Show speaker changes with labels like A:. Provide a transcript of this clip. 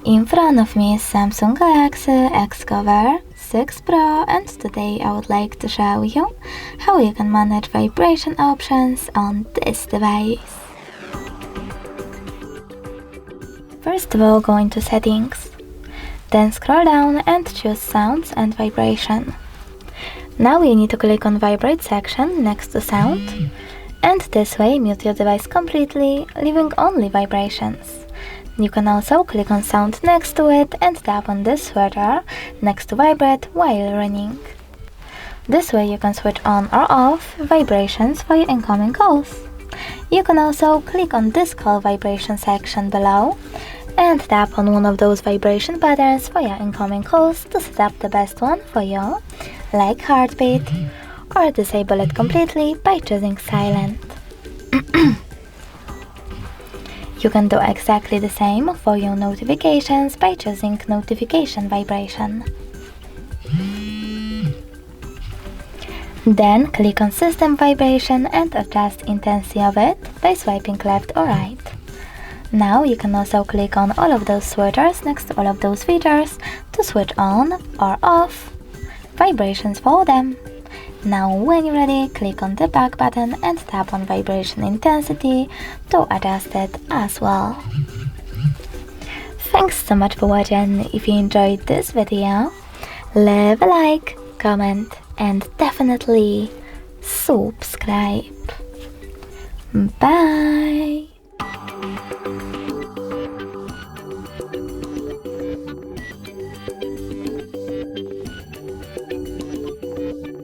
A: In front of me is Samsung Galaxy Xcover6 Pro, and today I would like to show you how you can manage vibration options on this device. First of all, go into Settings, then scroll down and choose Sounds and Vibration. Now you need to click on Vibrate section next to Sound, and this way mute your device completely, leaving only vibrations. You can also click on Sound next to it and tap on this switcher next to Vibrate while running. This way you can switch on or off vibrations for your incoming calls. You can also click on this call vibration section below and tap on one of those vibration patterns for your incoming calls to set up the best one for you, like heartbeat, or disable it completely by choosing silent. You can do exactly the same for your notifications by choosing notification vibration. Then click on system vibration and adjust intensity of it by swiping left or right. Now you can also click on all of those switchers next to all of those features to switch on or off vibrations for them. Now when you're ready, click on the back button and tap on vibration intensity to adjust it as well. Thanks so much for watching. If you enjoyed this video, leave a like, comment and definitely subscribe. Bye!